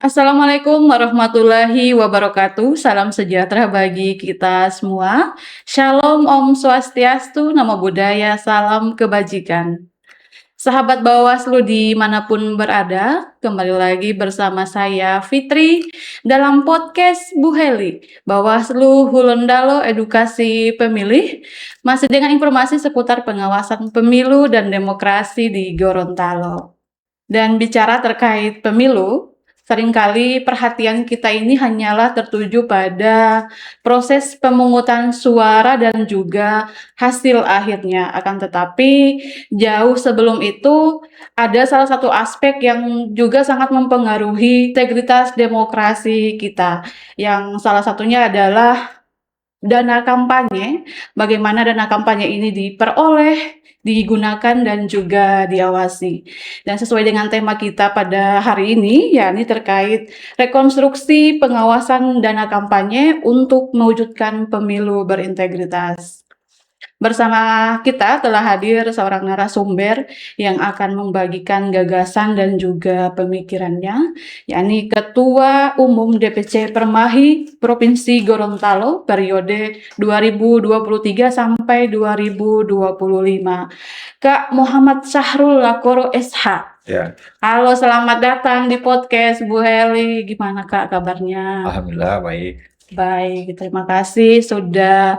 Assalamualaikum warahmatullahi wabarakatuh. Salam sejahtera bagi kita semua. Shalom, Om Swastiastu, Namo Buddhaya, salam kebajikan. Sahabat Bawaslu dimanapun berada, kembali lagi bersama saya Fitri dalam podcast Bu Heli, Bawaslu Hulundalo Edukasi Pemilih, masih dengan informasi seputar pengawasan pemilu dan demokrasi di Gorontalo. Dan bicara terkait pemilu, seringkali perhatian kita ini hanyalah tertuju pada proses pemungutan suara dan juga hasil akhirnya. Akan tetapi, jauh sebelum itu ada salah satu aspek yang juga sangat mempengaruhi integritas demokrasi kita. Yang salah satunya adalah dana kampanye, bagaimana dana kampanye ini diperoleh, digunakan, dan juga diawasi. Dan sesuai dengan tema kita pada hari ini, yakni terkait rekonstruksi pengawasan dana kampanye untuk mewujudkan pemilu berintegritas. Bersama kita telah hadir seorang narasumber yang akan membagikan gagasan dan juga pemikirannya, yakni Ketua Umum DPC Permahi Provinsi Gorontalo periode 2023 sampai 2025, Kak Muhammad Syahrul Lakoro SH. Ya, Halo, selamat datang di podcast Bu Heli. Gimana Kak kabarnya? alhamdulillah baik. Baik, terima kasih sudah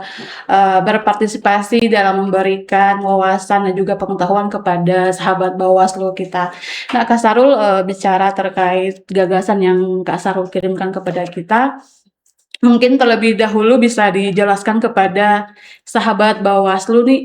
berpartisipasi dalam memberikan wawasan dan juga pengetahuan kepada sahabat Bawaslu kita. Nah, Kak Sarul, bicara terkait gagasan yang Kak Sarul kirimkan kepada kita, mungkin terlebih dahulu bisa dijelaskan kepada sahabat Bawaslu nih,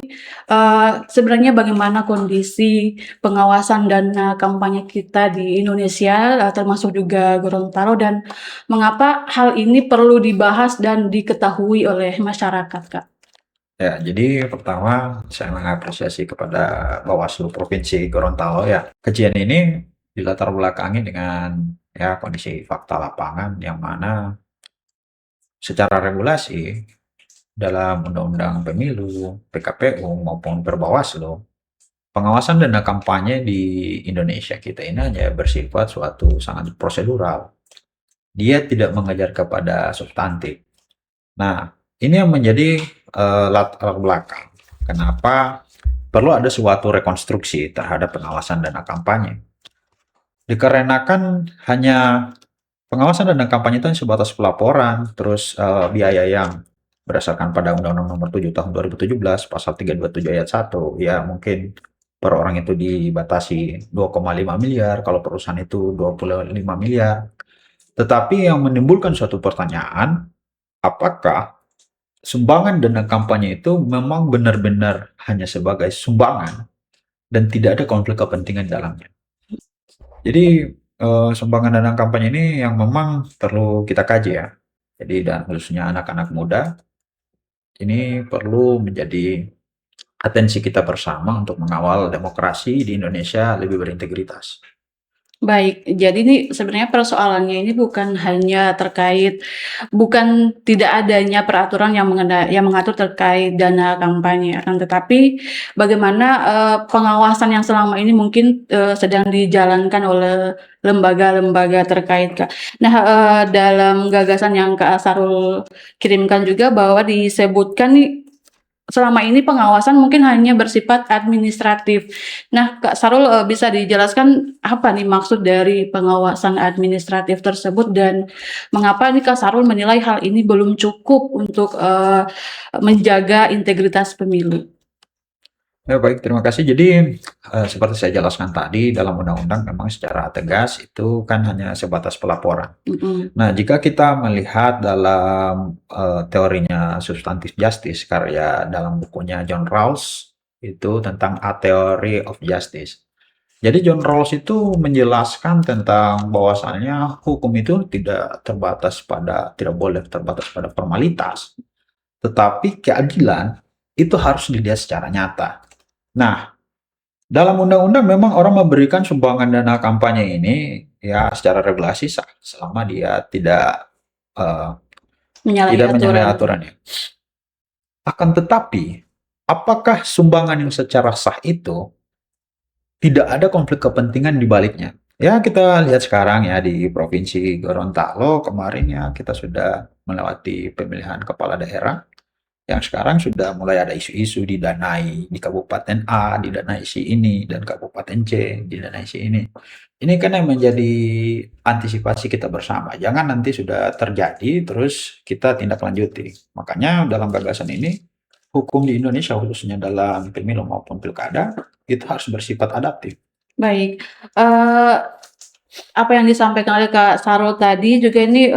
sebenarnya bagaimana kondisi pengawasan dana kampanye kita di Indonesia, termasuk juga Gorontalo, dan mengapa hal ini perlu dibahas dan diketahui oleh masyarakat, Kak? Ya, jadi pertama saya mengapresiasi kepada Bawaslu Provinsi Gorontalo ya. Kajian ini dilatar belakangi dengan ya kondisi fakta lapangan yang mana secara regulasi dalam Undang-Undang Pemilu, PKPU maupun Perbawaslu, pengawasan dana kampanye di Indonesia kita ini hanya bersifat suatu sangat prosedural. Dia tidak mengajar kepada substantif. Nah, ini yang menjadi latar belakang. Kenapa perlu ada suatu rekonstruksi terhadap pengawasan dana kampanye? Dikarenakan hanya pengawasan dana kampanye itu sebatas pelaporan, terus biaya yang berdasarkan pada Undang-Undang Nomor 7 Tahun 2017, Pasal 327 Ayat 1, ya mungkin per orang itu dibatasi 2,5 miliar, kalau perusahaan itu 25 miliar. Tetapi yang menimbulkan suatu pertanyaan, apakah sumbangan dana kampanye itu memang benar-benar hanya sebagai sumbangan dan tidak ada konflik kepentingan di dalamnya. Jadi sumbangan dana kampanye ini yang memang perlu kita kaji ya. Jadi dan khususnya anak-anak muda ini perlu menjadi atensi kita bersama untuk mengawal demokrasi di Indonesia lebih berintegritas. Baik, jadi ini sebenarnya persoalannya ini bukan hanya terkait, bukan tidak adanya peraturan yang mengatur terkait dana kampanye, akan tetapi bagaimana pengawasan yang selama ini mungkin sedang dijalankan oleh lembaga-lembaga terkait, Kak. Nah, dalam gagasan yang Kak Sarul kirimkan juga bahwa disebutkan nih selama ini pengawasan mungkin hanya bersifat administratif. Nah, Kak Sarul, bisa dijelaskan apa nih maksud dari pengawasan administratif tersebut dan mengapa nih Kak Sarul menilai hal ini belum cukup untuk menjaga integritas pemilu? Ya baik, terima kasih. Jadi seperti saya jelaskan tadi dalam undang-undang memang secara tegas itu kan hanya sebatas pelaporan. Nah, jika kita melihat dalam teorinya substantive justice karya dalam bukunya John Rawls itu tentang A Theory of Justice. Jadi John Rawls itu menjelaskan tentang bahwasannya hukum itu tidak boleh terbatas pada formalitas, tetapi keadilan itu harus dilihat secara nyata. Nah, dalam undang-undang memang orang memberikan sumbangan dana kampanye ini ya secara regulasi sah selama dia tidak menyalahi aturannya. Akan tetapi, apakah sumbangan yang secara sah itu tidak ada konflik kepentingan di baliknya? Ya, kita lihat sekarang ya di Provinsi Gorontalo kemarin ya kita sudah melewati pemilihan kepala daerah yang sekarang sudah mulai ada isu-isu didanai di Kabupaten A, didanai si ini, dan Kabupaten C, didanai si ini. Ini kan yang menjadi antisipasi kita bersama. Jangan nanti sudah terjadi, terus kita tindak lanjuti. Makanya dalam gagasan ini, hukum di Indonesia khususnya dalam pemilu maupun pilkada, itu harus bersifat adaptif. Baik, apa yang disampaikan oleh Kak Sarul tadi juga ini,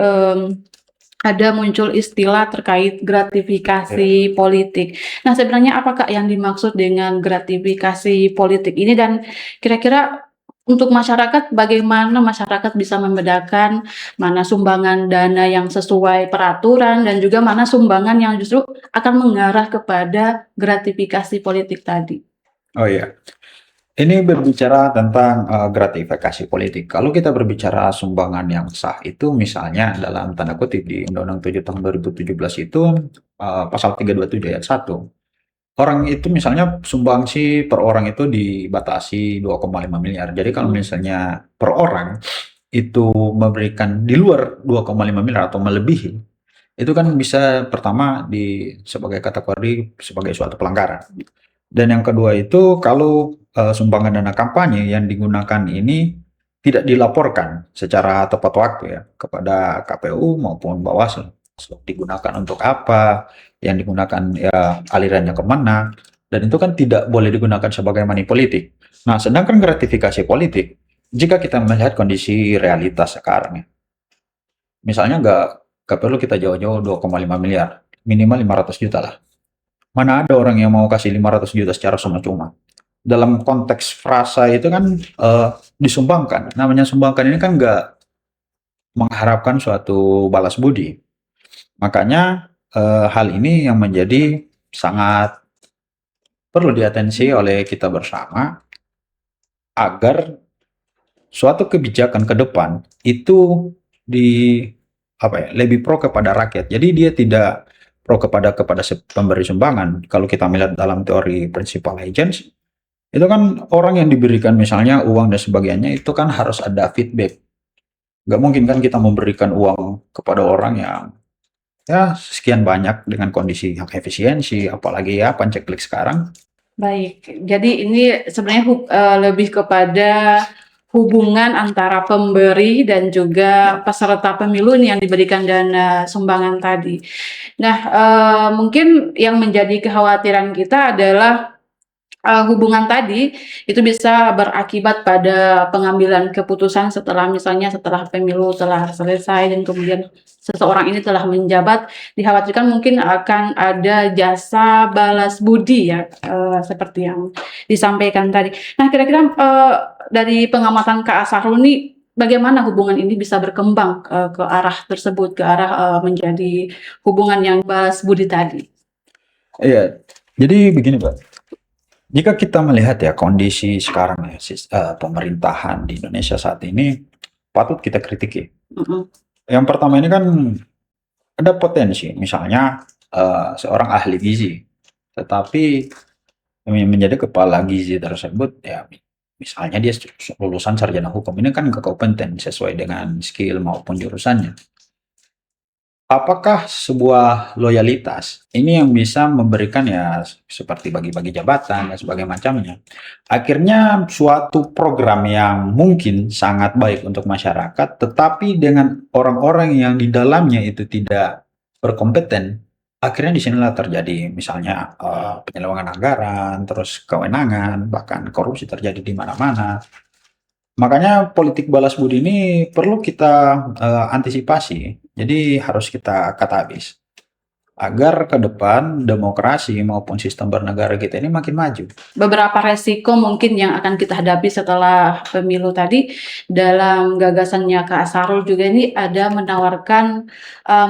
ada muncul istilah terkait Ya. gratifikasi politik. Nah, sebenarnya apa Kak yang dimaksud dengan gratifikasi politik ini dan kira-kira untuk masyarakat, bagaimana masyarakat bisa membedakan mana sumbangan dana yang sesuai peraturan dan juga mana sumbangan yang justru akan mengarah kepada gratifikasi politik tadi? Oh iya. Ini berbicara tentang gratifikasi politik. Kalau kita berbicara sumbangan yang sah itu misalnya dalam tanda kutip di Undang-Undang 7 tahun 2017 itu pasal 327 ayat 1. Orang itu misalnya sumbangsi per orang itu dibatasi 2,5 miliar. Jadi kalau Mhm, misalnya per orang itu memberikan di luar 2,5 miliar atau melebihi, itu kan bisa pertama sebagai kategori sebagai suatu pelanggaran. Dan yang kedua itu kalau sumbangan dana kampanye yang digunakan ini tidak dilaporkan secara tepat waktu ya kepada KPU maupun Bawaslu. Digunakan untuk apa, yang digunakan ya alirannya kemana, dan itu kan tidak boleh digunakan sebagai money politik. Nah, sedangkan gratifikasi politik, jika kita melihat kondisi realitas sekarang ya, misalnya nggak perlu kita jauh-jauh 2,5 miliar, minimal 500 juta lah. Mana ada orang yang mau kasih 500 juta secara cuma-cuma. Dalam konteks frasa itu kan disumbangkan. Namanya sumbangkan ini kan nggak mengharapkan suatu balas budi. Makanya hal ini yang menjadi sangat perlu diatensi oleh kita bersama agar suatu kebijakan ke depan itu di apa ya lebih pro kepada rakyat. Jadi dia tidak pro kepada pemberi sumbangan. Kalau kita melihat dalam teori principal agents, itu kan orang yang diberikan misalnya uang dan sebagainya itu kan harus ada feedback. Nggak mungkin kan kita memberikan uang kepada orang yang ya sekian banyak dengan kondisi yang efisiensi, apalagi ya panceklik sekarang. baik. Jadi ini sebenarnya lebih kepada hubungan antara pemberi dan juga peserta pemilu nih yang diberikan dana sumbangan tadi. Nah, mungkin yang menjadi kekhawatiran kita adalah hubungan tadi itu bisa berakibat pada pengambilan keputusan setelah misalnya setelah pemilu telah selesai dan kemudian seseorang ini telah menjabat, dikhawatirkan mungkin akan ada jasa balas budi ya, seperti yang disampaikan tadi. Nah, kira-kira, dari pengamatan Kak Sahrul nih, bagaimana hubungan ini bisa berkembang, ke arah tersebut, ke arah, menjadi hubungan yang balas budi tadi? Iya, jadi begini Pak, jika kita melihat ya kondisi sekarang ya pemerintahan di Indonesia saat ini patut kita kritiki. Mhm, Yang pertama ini kan ada potensi, misalnya seorang ahli gizi, tetapi yang menjadi kepala gizi tersebut ya misalnya dia lulusan sarjana hukum, ini kan nggak kompeten sesuai dengan skill maupun jurusannya. Apakah sebuah loyalitas ini yang bisa memberikan ya seperti bagi-bagi jabatan dan sebagainya macamnya. Akhirnya suatu program yang mungkin sangat baik untuk masyarakat, tetapi dengan orang-orang yang di dalamnya itu tidak berkompeten, akhirnya disinilah terjadi misalnya penyelewengan anggaran, terus kewenangan, bahkan korupsi terjadi di mana-mana. Makanya politik balas budi ini perlu kita antisipasi. Jadi harus kita kata habis, agar ke depan demokrasi maupun sistem bernegara kita ini makin maju. beberapa resiko mungkin yang akan kita hadapi setelah pemilu tadi, dalam gagasannya Kak Sarul juga ini ada menawarkan,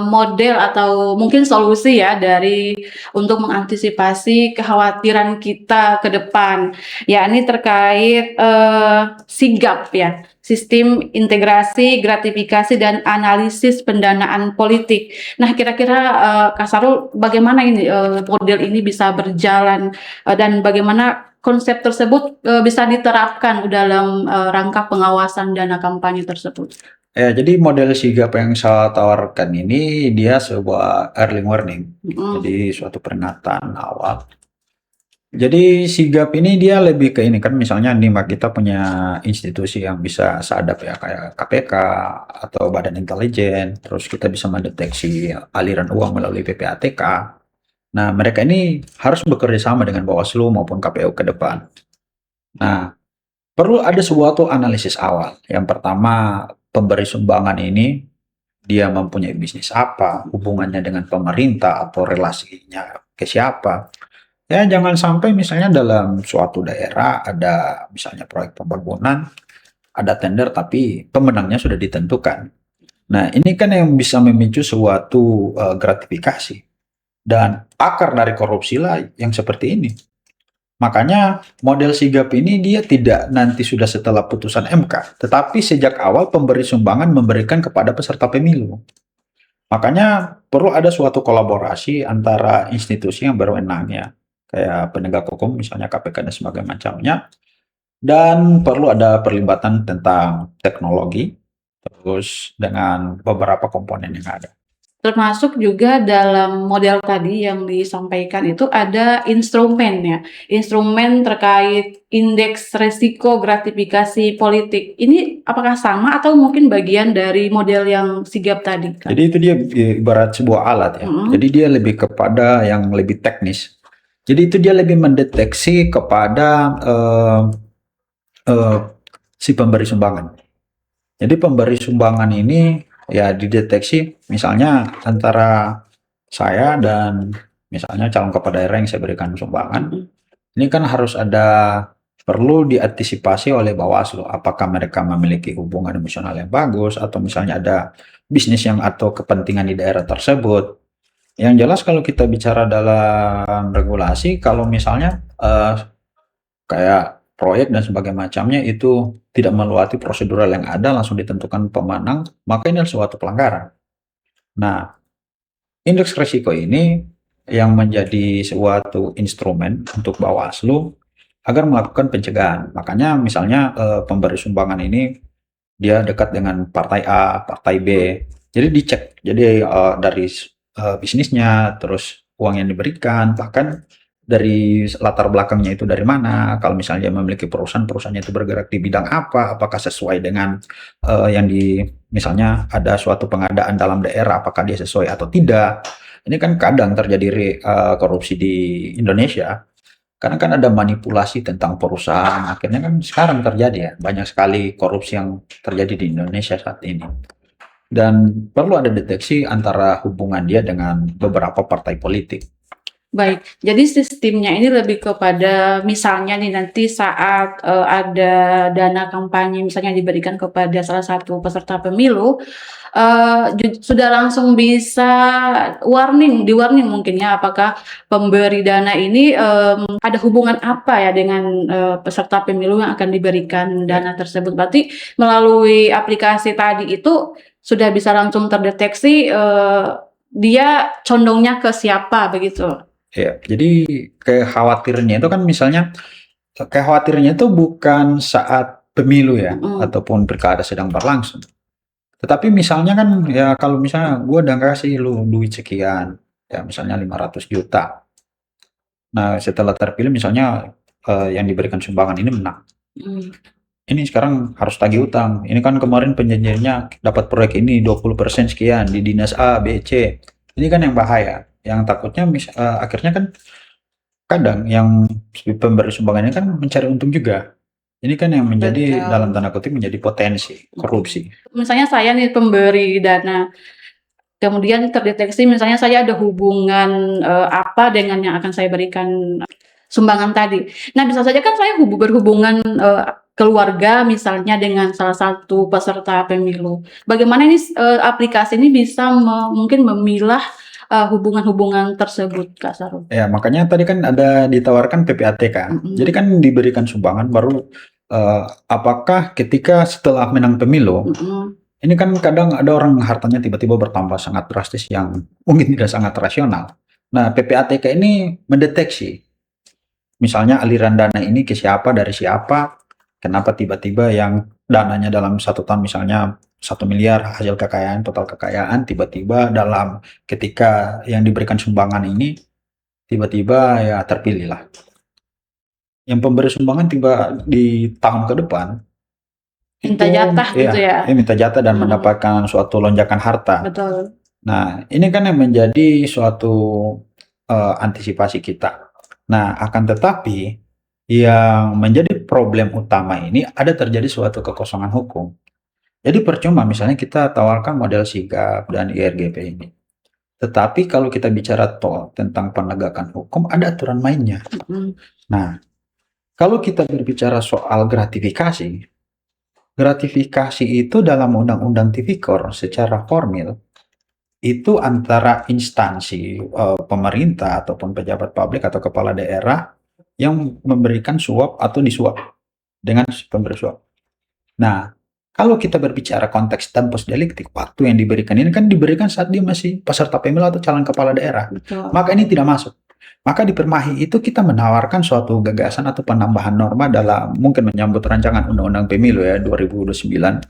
model atau mungkin solusi ya dari untuk mengantisipasi kekhawatiran kita ke depan, yakni terkait, sigap ya, sistem integrasi, gratifikasi, dan analisis pendanaan politik. Nah, kira-kira, Kak Sarul bagaimana ini, model ini bisa berjalan, dan bagaimana konsep tersebut bisa diterapkan dalam rangka pengawasan dana kampanye tersebut? Ya, jadi model sigap yang saya tawarkan ini dia sebuah early warning, jadi suatu peringatan awal. Jadi sigap ini dia lebih ke ini kan, misalnya nih kita punya institusi yang bisa seadap ya kayak KPK atau Badan Intelijen, terus kita bisa mendeteksi aliran uang melalui PPATK. Nah, mereka ini harus bekerja sama dengan Bawaslu maupun KPU ke depan. Nah, perlu ada suatu analisis awal. Yang pertama, pemberi sumbangan ini dia mempunyai bisnis apa, hubungannya dengan pemerintah atau relasinya ke siapa. Ya, jangan sampai misalnya dalam suatu daerah ada misalnya proyek pembangunan, ada tender tapi pemenangnya sudah ditentukan. Nah, ini kan yang bisa memicu suatu gratifikasi. Dan akar dari korupsi lah yang seperti ini. Makanya model sigap ini dia tidak nanti sudah setelah putusan MK, tetapi sejak awal pemberi sumbangan memberikan kepada peserta pemilu. Makanya perlu ada suatu kolaborasi antara institusi yang berwenangnya, kayak penegak hukum misalnya KPK dan sebagainya macamnya, dan perlu ada perlibatan tentang teknologi, terus dengan beberapa komponen yang ada. Termasuk juga dalam model tadi yang disampaikan itu ada instrumen ya, instrumen terkait indeks resiko gratifikasi politik. Ini apakah sama atau mungkin bagian dari model yang sigap tadi, Kak? Jadi itu dia ibarat sebuah alat ya. Jadi dia lebih kepada yang lebih teknis. Jadi itu dia lebih mendeteksi kepada si pemberi sumbangan. Jadi pemberi sumbangan ini ya dideteksi misalnya antara saya dan misalnya calon kepala daerah yang saya berikan sumbangan. Ini kan harus perlu diantisipasi oleh Bawaslu. Apakah mereka memiliki hubungan emosional yang bagus atau misalnya ada bisnis yang atau kepentingan di daerah tersebut. Yang jelas kalau kita bicara dalam regulasi, kalau misalnya kayak proyek dan sebagainya macamnya itu tidak melewati prosedural yang ada, langsung ditentukan pemenang, maka ini adalah suatu pelanggaran. Nah, indeks risiko ini yang menjadi suatu instrumen untuk Bawaslu agar melakukan pencegahan. Makanya misalnya pemberi sumbangan ini dia dekat dengan partai A, partai B. Jadi dicek. Jadi dari bisnisnya, terus uang yang diberikan, bahkan dari latar belakangnya itu dari mana. Kalau misalnya dia memiliki perusahaannya itu bergerak di bidang apa, apakah sesuai dengan yang misalnya ada suatu pengadaan dalam daerah, apakah dia sesuai atau tidak. Ini kan kadang terjadi korupsi di Indonesia. Karena kan ada manipulasi tentang perusahaan, akhirnya kan sekarang terjadi ya, banyak sekali korupsi yang terjadi di Indonesia saat ini. Dan perlu ada deteksi antara hubungan dia dengan beberapa partai politik. Baik, jadi sistemnya ini lebih kepada misalnya nih nanti saat ada dana kampanye misalnya diberikan kepada salah satu peserta pemilu, sudah langsung bisa di-warning mungkin ya, apakah pemberi dana ini ada hubungan apa ya dengan peserta pemilu yang akan diberikan dana tersebut. Berarti melalui aplikasi tadi itu sudah bisa langsung terdeteksi dia condongnya ke siapa begitu. Ya, jadi kekhawatirannya itu kan misalnya kekhawatirannya itu bukan saat pemilu ya, ataupun pilkada sedang berlangsung. Tetapi misalnya kan ya kalau misalnya gue udah kasih lu duit sekian, ya misalnya 500 juta. Nah setelah terpilih misalnya yang diberikan sumbangan ini menang. Ini sekarang harus tagih utang. Ini kan kemarin penjanjiannya dapat proyek ini 20% sekian di dinas A, B, C. Ini kan yang bahaya. Yang takutnya akhirnya kan kadang yang pemberi sumbangannya kan mencari untung juga. Ini kan yang menjadi dalam tanda kutip menjadi potensi korupsi. Misalnya saya nih pemberi dana, kemudian terdeteksi misalnya saya ada hubungan apa dengan yang akan saya berikan sumbangan tadi. Nah bisa saja kan saya berhubungan keluarga misalnya dengan salah satu peserta pemilu. Bagaimana ini aplikasi ini bisa mungkin memilah hubungan-hubungan tersebut, Kak Sarul? Ya, makanya tadi kan ada ditawarkan PPATK. Jadi kan diberikan sumbangan baru apakah ketika setelah menang pemilu, ini kan kadang ada orang hartanya tiba-tiba bertambah sangat drastis yang mungkin tidak sangat rasional. Nah, PPATK ini mendeteksi misalnya aliran dana ini ke siapa, dari siapa, kenapa tiba-tiba yang dananya dalam 1 tahun misalnya 1 miliar hasil kekayaan, total kekayaan, tiba-tiba dalam ketika yang diberikan sumbangan ini, tiba-tiba ya terpilih lah. Yang pemberi sumbangan tiba di tahun ke depan, Minta itu jatah gitu ya? minta jatah dan Mhm, mendapatkan suatu lonjakan harta. betul. Nah, ini kan yang menjadi suatu antisipasi kita. Nah, akan tetapi yang menjadi problem utama ini ada terjadi suatu kekosongan hukum. Jadi percuma misalnya kita tawarkan model sigap dan IRGP ini. Tetapi kalau kita bicara tentang penegakan hukum, ada aturan mainnya. Mhm, Nah, kalau kita berbicara soal gratifikasi, gratifikasi itu dalam Undang-Undang Tipikor secara formil itu antara instansi pemerintah ataupun pejabat publik atau kepala daerah yang memberikan suap atau disuap dengan pemberi suap. Nah, kalau kita berbicara konteks tempus delicti, waktu yang diberikan ini kan diberikan saat dia masih peserta pemilu atau calon kepala daerah. betul. Maka ini tidak masuk. Maka di Permahi itu kita menawarkan suatu gagasan atau penambahan norma dalam mungkin menyambut rancangan Undang-Undang Pemilu ya 2029.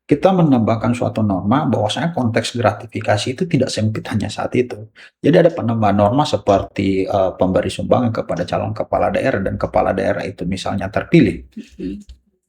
Kita menambahkan suatu norma bahwasanya konteks gratifikasi itu tidak sempit hanya saat itu. Jadi ada penambahan norma seperti pemberi sumbangan kepada calon kepala daerah dan kepala daerah itu misalnya terpilih. Mhm,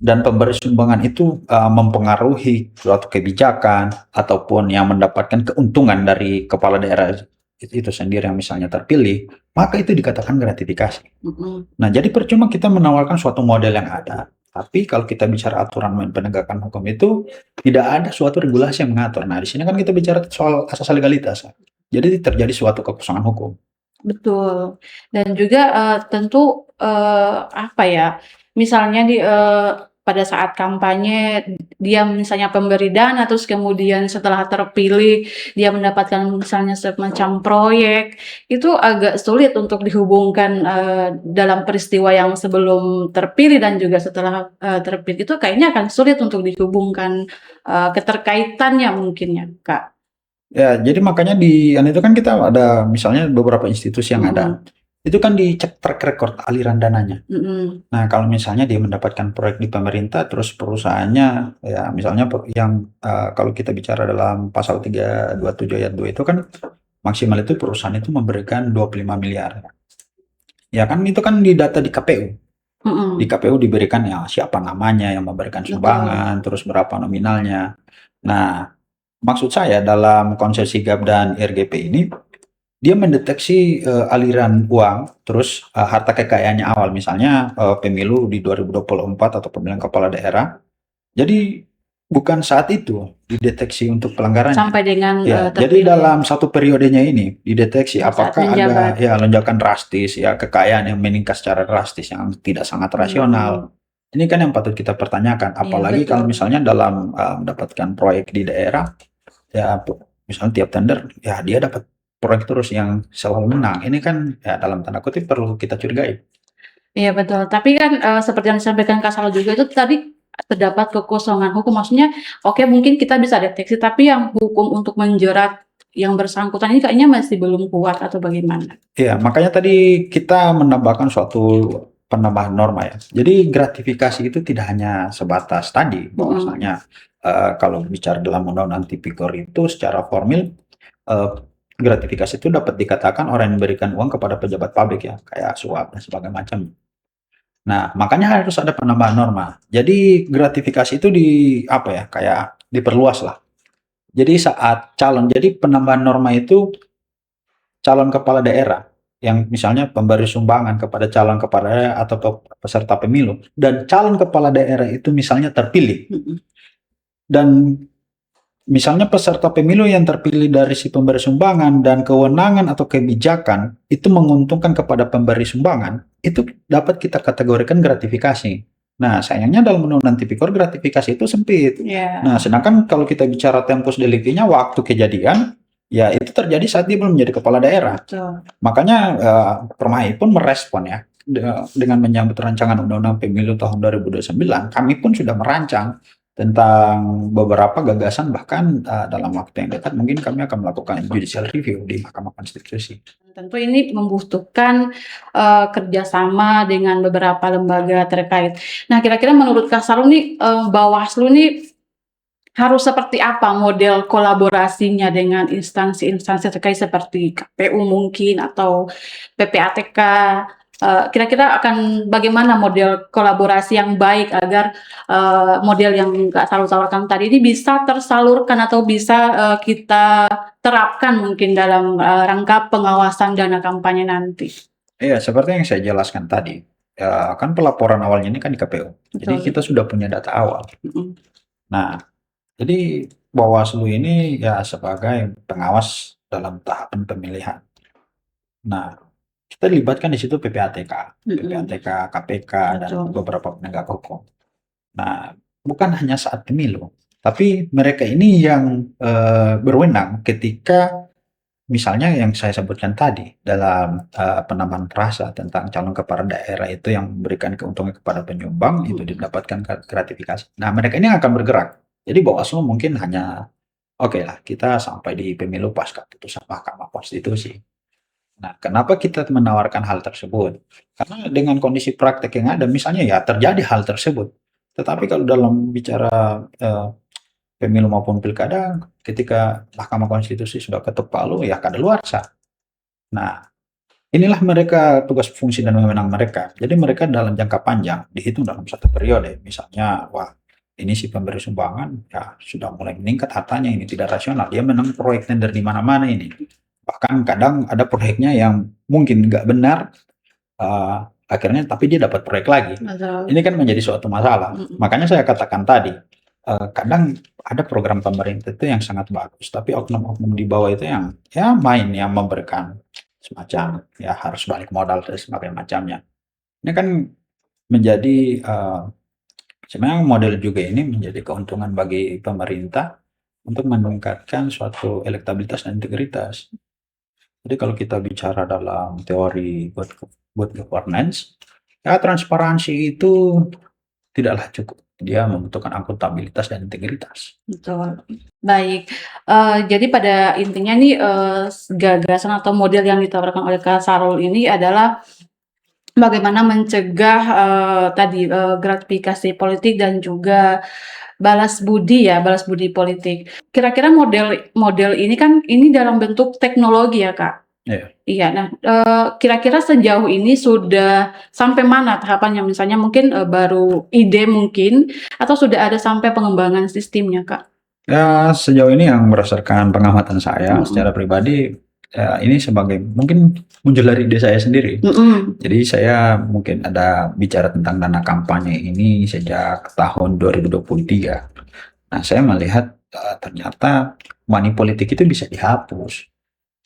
Dan pemberi sumbangan itu mempengaruhi suatu kebijakan ataupun yang mendapatkan keuntungan dari kepala daerah itu sendiri yang misalnya terpilih, maka itu dikatakan gratifikasi. mhm. Nah, jadi percuma kita menawarkan suatu model yang ada, tapi kalau kita bicara aturan main penegakan hukum itu tidak ada suatu regulasi yang mengatur. Nah, di sini kan kita bicara soal asas legalitas. Jadi terjadi suatu kekosongan hukum. Betul, dan juga, tentu, apa ya, misalnya pada saat kampanye dia misalnya pemberi dana, terus kemudian setelah terpilih dia mendapatkan misalnya semacam proyek, itu agak sulit untuk dihubungkan, dalam peristiwa yang sebelum terpilih dan juga setelah, terpilih itu kayaknya akan sulit untuk dihubungkan, keterkaitannya mungkin ya, Kak. Ya, jadi makanya di itu kan kita ada misalnya beberapa institusi yang ada. Mhm, Itu kan dicek track record aliran dananya. mhm, Nah, kalau misalnya dia mendapatkan proyek di pemerintah, terus perusahaannya, ya misalnya yang kalau kita bicara dalam pasal 327 ayat 2 itu kan maksimal itu perusahaan itu memberikan 25 miliar. Ya kan itu kan didata di KPU. Di mhm, KPU diberikan ya siapa namanya yang memberikan betul. sumbangan, terus berapa nominalnya. Nah, maksud saya dalam konsep sigap dan RGP ini dia mendeteksi aliran uang, terus harta kekayaannya awal, misalnya pemilu di 2024 atau pemilihan kepala daerah. Jadi bukan saat itu dideteksi untuk pelanggarannya. Sampai dengan, Ya, jadi terpilih dalam satu periodenya ini dideteksi saat apakah ada menjabat. ya lonjakan drastis, ya kekayaan yang meningkat secara drastis yang tidak sangat rasional. Mhm, Ini kan yang patut kita pertanyakan, iya apalagi kalau betul. misalnya dalam mendapatkan proyek di daerah, ya misalnya tiap tender, ya dia dapat proyek terus yang selalu menang. Ini kan ya dalam tanda kutip perlu kita curigai. Iya betul, tapi kan, seperti yang disampaikan Kak Sal juga itu tadi terdapat kekosongan hukum, maksudnya oke mungkin kita bisa deteksi, tapi yang hukum untuk menjerat yang bersangkutan ini kayaknya masih belum kuat atau bagaimana? Iya, makanya tadi kita menambahkan suatu penambahan norma ya. Jadi gratifikasi itu tidak hanya sebatas tadi Mhm, bahwasanya kalau bicara dalam undang-undang tipikor itu secara formil eh, gratifikasi itu dapat dikatakan orang yang memberikan uang kepada pejabat publik ya, kayak suap dan sebagainya macam. Nah, makanya harus ada penambahan norma. Jadi gratifikasi itu di apa ya, kayak diperluas lah. Jadi saat calon, jadi penambahan norma itu calon kepala daerah yang misalnya pemberi sumbangan kepada calon kepala daerah atau peserta pemilu dan calon kepala daerah itu misalnya terpilih mhm, dan misalnya peserta pemilu yang terpilih dari si pemberi sumbangan dan kewenangan atau kebijakan itu menguntungkan kepada pemberi sumbangan, itu dapat kita kategorikan gratifikasi. Nah, sayangnya dalam Undang-Undang Tipikor gratifikasi itu sempit. iya Nah, sedangkan kalau kita bicara tempus delicti-nya waktu kejadian, ya itu terjadi saat dia belum menjadi kepala daerah. betul, Makanya Permai pun merespon ya dengan menyambut rancangan Undang-Undang Pemilu tahun 2029, kami pun sudah merancang tentang beberapa gagasan, bahkan dalam waktu yang dekat mungkin kami akan melakukan judicial review di Mahkamah Konstitusi. Tentu ini membutuhkan kerjasama dengan beberapa lembaga terkait. Nah, kira-kira menurut Kak Sarul nih, Bawaslu nih harus seperti apa model kolaborasinya dengan instansi-instansi terkait seperti KPU mungkin atau PPATK? Kira-kira akan bagaimana model kolaborasi yang baik agar model yang Kak Sarul tawarkan tadi ini bisa tersalurkan atau bisa kita terapkan mungkin dalam rangka pengawasan dana kampanye nanti? Iya, seperti yang saya jelaskan tadi, kan pelaporan awalnya ini kan di KPU, jadi Betul. kita sudah punya data awal. Mhm. Nah, jadi Bawaslu ini ya sebagai pengawas dalam tahapan pemilihan. Nah, kita libatkan di situ PPATK, Mhm. KPK, dan Betul. beberapa penegak hukum. Nah, bukan hanya saat pemilu, tapi mereka ini yang berwenang ketika misalnya yang saya sebutkan tadi dalam penambahan frasa tentang calon kepala daerah itu yang memberikan keuntungan kepada penyumbang itu Mhm. didapatkan gratifikasi. Nah, mereka ini akan bergerak. Jadi Bawaslu mungkin hanya oke lah kita sampai di pemilu pasca putusan Mahkamah Konstitusi. Nah, kenapa kita menawarkan hal tersebut? Karena dengan kondisi praktek yang ada, misalnya ya terjadi hal tersebut. Tetapi kalau dalam bicara pemilu maupun pilkada, ketika Mahkamah Konstitusi sudah ketuk palu, ya kadaluarsa. Nah, inilah mereka tugas fungsi dan wewenang mereka. Jadi mereka dalam jangka panjang dihitung dalam satu periode. Misalnya, wah ini si pemberi sumbangan ya sudah mulai meningkat hartanya, ini tidak rasional. Dia menang proyek tender di mana-mana ini. Bahkan kadang ada proyeknya yang mungkin nggak benar, akhirnya tapi dia dapat proyek lagi. Betul. Ini kan menjadi suatu masalah. Mhm. Makanya saya katakan tadi, kadang ada program pemerintah itu yang sangat bagus, tapi oknum-oknum di bawah itu yang ya main, yang memberikan semacam ya harus balik modal dan sebagainya macamnya. Ini kan menjadi sebenarnya model juga ini menjadi keuntungan bagi pemerintah untuk meningkatkan suatu elektabilitas dan integritas. Jadi kalau kita bicara dalam teori good governance, ya transparansi itu tidaklah cukup. Dia membutuhkan akuntabilitas dan integritas. Betul. Baik, jadi pada intinya nih, gagasan atau model yang ditawarkan oleh Kak Sarul ini adalah bagaimana mencegah, tadi, gratifikasi politik dan juga balas budi politik. Kira-kira model model ini kan ini dalam bentuk teknologi ya, Kak? Iya. Iya. Nah, kira-kira sejauh ini sudah sampai mana tahapannya? Misalnya mungkin, baru ide mungkin, atau sudah ada sampai pengembangan sistemnya, Kak? Ya, sejauh ini yang berdasarkan pengamatan saya secara Mhm. pribadi, ya ini sebagai mungkin muncul dari ide saya sendiri. Mhm. Jadi saya mungkin ada bicara tentang dana kampanye ini sejak tahun 2023. Nah, saya melihat ternyata money politik itu bisa dihapus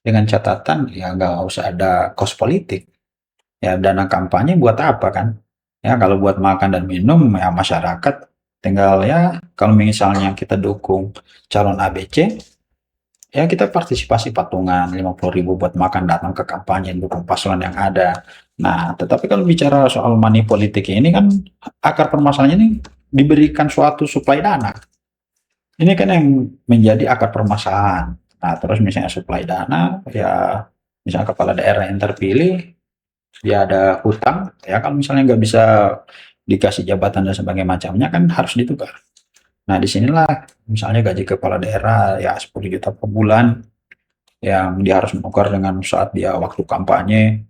dengan catatan ya nggak usah ada cost politik. Ya dana kampanye buat apa kan? Ya kalau buat makan dan minum ya masyarakat tinggal ya kalau misalnya kita dukung calon ABC, ya kita partisipasi patungan 50.000 buat makan datang ke kampanye dukung paslon yang ada. Nah, tetapi kalau bicara soal money politik ini kan akar permasalahannya ini diberikan suatu suplai dana. Ini kan yang menjadi akar permasalahan. Nah, terus misalnya suplai dana, ya misalnya kepala daerah yang terpilih, dia ada hutang, ya kalau misalnya nggak bisa dikasih jabatan dan sebagainya macamnya kan harus ditukar. Nah, disinilah misalnya gaji kepala daerah ya 10 juta per bulan yang dia harus menukar dengan saat dia waktu kampanye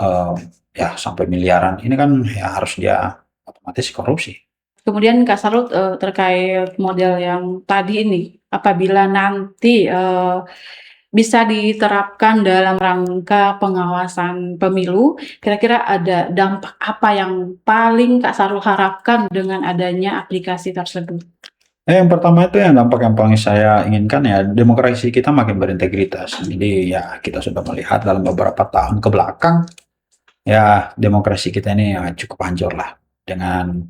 eh, ya sampai miliaran. Ini kan ya harus dia otomatis korupsi. Kemudian Kak Sarul, terkait model yang tadi ini, apabila nanti, bisa diterapkan dalam rangka pengawasan pemilu, kira-kira ada dampak apa yang paling Kak Sarul harapkan dengan adanya aplikasi tersebut? Yang pertama itu yang dampak yang paling saya inginkan ya demokrasi kita makin berintegritas. Jadi ya kita sudah melihat dalam beberapa tahun ke belakang ya demokrasi kita ini ya cukup hancur lah dengan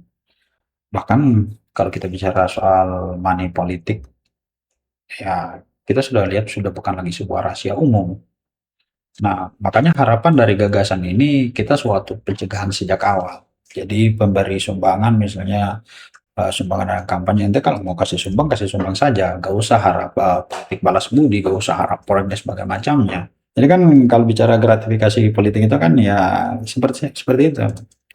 bahkan kalau kita bicara soal money politik ya kita sudah lihat sudah bukan lagi sebuah rahasia umum. Nah, makanya harapan dari gagasan ini kita suatu pencegahan sejak awal. Jadi pemberi sumbangan misalnya sumbangan dana kampanye. Ente kalau mau kasih sumbang saja, gak usah harap politik balas budi, gak usah harap proyek dan sebagainya macamnya. Jadi kan kalau bicara gratifikasi politik itu kan ya seperti itu.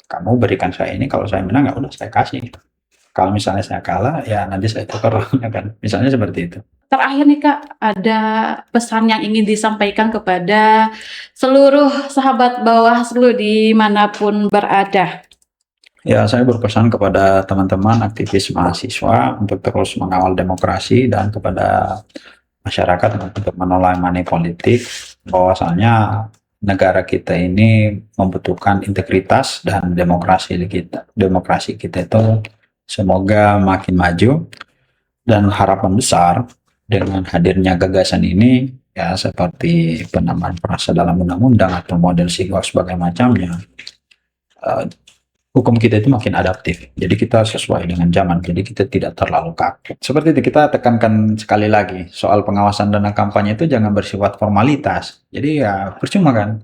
Kamu berikan saya ini, kalau saya menang ya udah saya kasih. Kalau misalnya saya kalah, ya nanti saya tukar ya kan. Misalnya seperti itu. Terakhir nih Kak, ada pesan yang ingin disampaikan kepada seluruh sahabat Bawaslu dimanapun berada. Ya, saya berpesan kepada teman-teman aktivis mahasiswa untuk terus mengawal demokrasi dan kepada masyarakat untuk menolak money politik, bahwasanya negara kita ini membutuhkan integritas dan demokrasi kita itu semoga makin maju, dan harapan besar dengan hadirnya gagasan ini ya seperti penamaan frasa dalam undang-undang atau model sigwak sebagai macamnya, eh, hukum kita itu makin adaptif. Jadi kita sesuai dengan zaman. Jadi kita tidak terlalu kaku. Seperti itu, kita tekankan sekali lagi soal pengawasan dana kampanye itu jangan bersifat formalitas. Jadi ya percuma kan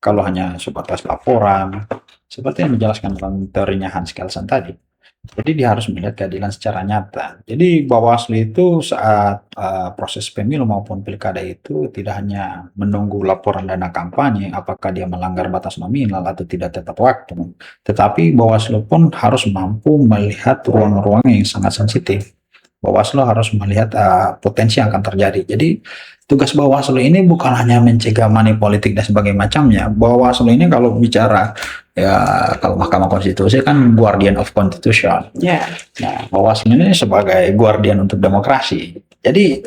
kalau hanya sebatas laporan, seperti yang dijelaskan dalam teorinya Hans Kelsen tadi. Jadi dia harus melihat keadilan secara nyata. Jadi Bawaslu itu saat proses pemilu maupun pilkada itu tidak hanya menunggu laporan dana kampanye, apakah dia melanggar batas nominal atau tidak tepat waktu, tetapi Bawaslu pun harus mampu melihat ruang-ruang yang sangat sensitif. Bawaslu harus melihat potensi yang akan terjadi. Jadi tugas Bawaslu ini bukan hanya mencegah money politik dan sebagainya macamnya. Bawaslu ini kalau bicara ya, kalau Mahkamah Konstitusi kan guardian of constitution. Ya. Nah, Bawaslu ini sebagai guardian untuk demokrasi. Jadi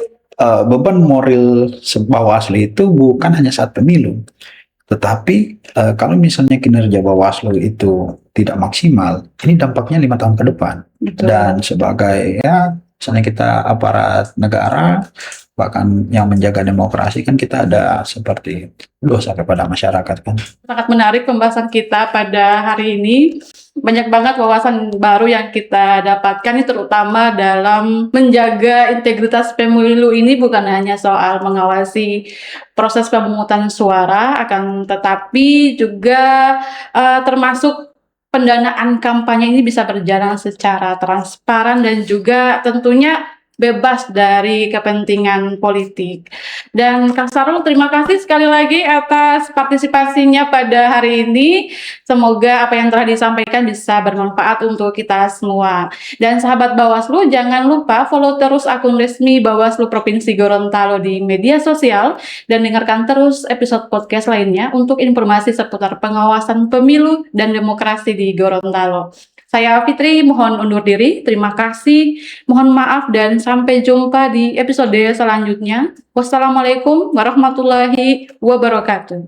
beban moral Bawaslu itu bukan hanya saat pemilu, tetapi kalau misalnya kinerja Bawaslu itu tidak maksimal, ini dampaknya 5 tahun ke depan. Betul. Dan sebagai ya misalnya kita aparat negara, bahkan yang menjaga demokrasi kan kita ada seperti dosa kepada masyarakat kan. Sangat menarik pembahasan kita pada hari ini. Banyak banget wawasan baru yang kita dapatkan, ini terutama dalam menjaga integritas pemilu ini bukan hanya soal mengawasi proses pemungutan suara, akan tetapi juga termasuk pendanaan kampanye ini bisa berjalan secara transparan dan juga tentunya bebas dari kepentingan politik. Dan Kak Sarul, terima kasih sekali lagi atas partisipasinya pada hari ini. Semoga apa yang telah disampaikan bisa bermanfaat untuk kita semua. Dan sahabat Bawaslu, jangan lupa follow terus akun resmi Bawaslu Provinsi Gorontalo di media sosial dan dengarkan terus episode podcast lainnya untuk informasi seputar pengawasan pemilu dan demokrasi di Gorontalo. Saya Fitri, mohon undur diri. Terima kasih, mohon maaf, dan sampai jumpa di episode selanjutnya. Wassalamualaikum warahmatullahi wabarakatuh.